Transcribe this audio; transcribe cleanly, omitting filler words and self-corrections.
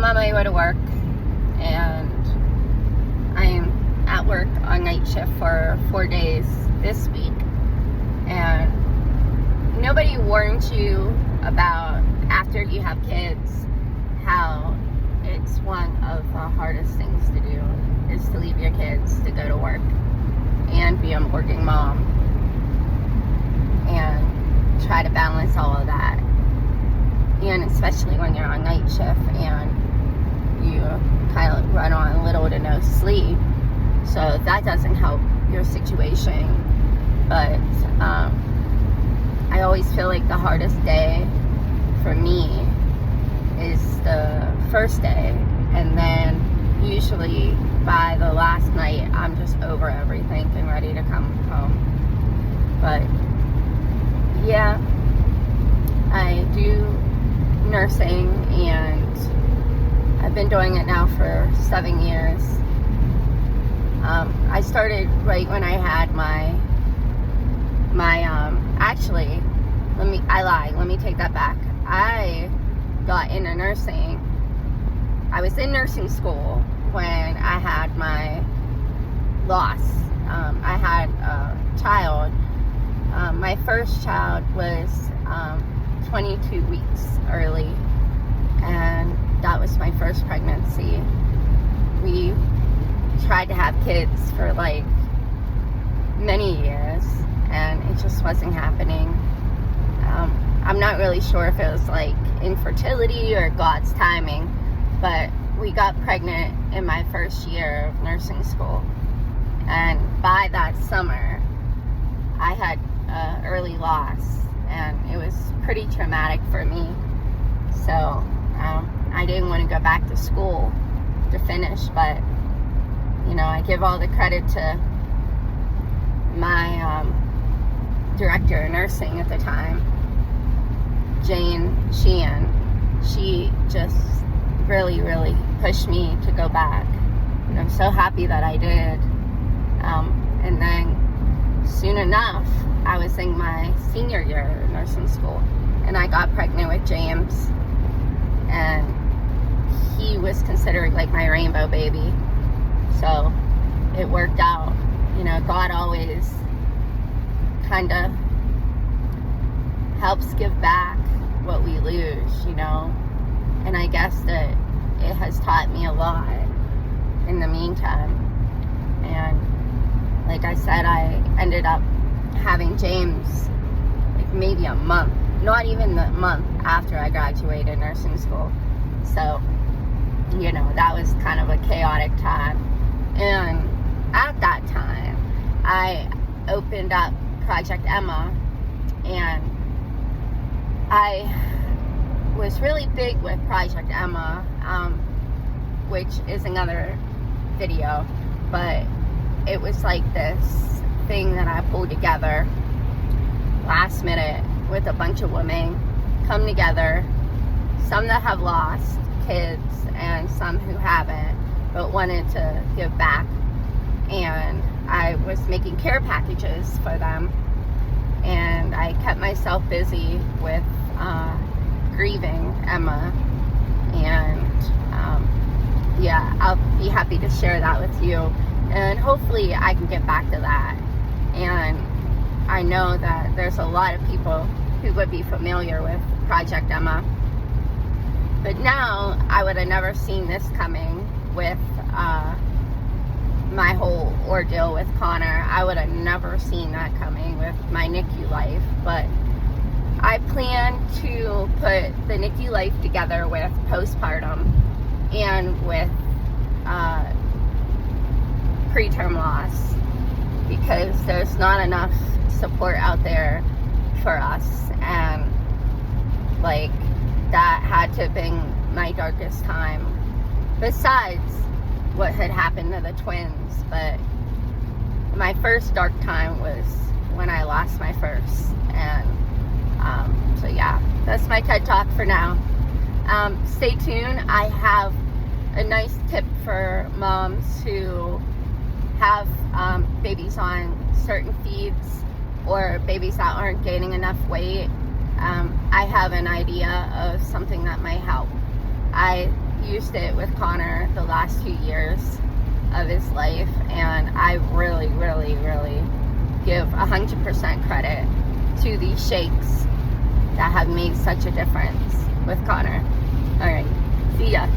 I'm on my way to work, and I'm at work on night shift for 4 days this week, and nobody warns you about, after you have kids, how it's one of the hardest things to do is to leave your kids to go to work and be a working mom and try to balance all of that. And especially when you're on night shift and you kind of run on little to no sleep, so that doesn't help your situation. But I always feel like the hardest day for me is the first day, and then usually by the last night I'm just over everything and ready to come home. But yeah, I do nursing, and I've been doing it now for 7 years. I started right when I had my actually, I lied, let me take that back. I got into nursing. I was in nursing school when I had my loss. I had a child. My first child was 22 weeks early, and that was my first pregnancy. We tried to have kids for like many years, and it just wasn't happening. I'm not really sure if it was like infertility or God's timing, but we got pregnant in my first year of nursing school, and by that summer I had early loss, and it was pretty traumatic for me. So I didn't want to go back to school to finish, but you know, I give all the credit to my director of nursing at the time, Jane Sheehan. She just really pushed me to go back, and I'm so happy that I did. And then soon enough, I was in my senior year of nursing school, and I got pregnant with James, and he was considered like my rainbow baby. So it worked out. You know, God always kind of helps give back what we lose, you know, and I guess that it has taught me a lot in the meantime. And like I said, I ended up having James like maybe a month, not even the month after I graduated nursing school. So, you know, that was kind of a chaotic time. And at that time, I opened up Project Emma, and I was really big with Project Emma, which is another video, but it was like this thing that I pulled together last minute with a bunch of women, come together, some that have lost kids and some who haven't, but wanted to give back. And I was making care packages for them, and I kept myself busy with grieving Emma, and yeah, I'll be happy to share that with you, and hopefully I can get back to that. And I know that there's a lot of people who would be familiar with Project Emma, but now I would have never seen this coming with my whole ordeal with Connor. I would have never seen that coming with my NICU life, but I plan to put the NICU life together with postpartum and with preterm loss, because there's not enough support out there for us, and like that had to have been my darkest time, besides what had happened to the twins. But my first dark time was when I lost my first. And so yeah, that's my TED Talk for now. Stay tuned. I have a nice tip for moms who have babies on certain feeds, or babies that aren't gaining enough weight. I have an idea of something that might help. I used it with Connor the last 2 years of his life, and I really, really, really give 100% credit to these shakes that have made such a difference with Connor. All right, see ya.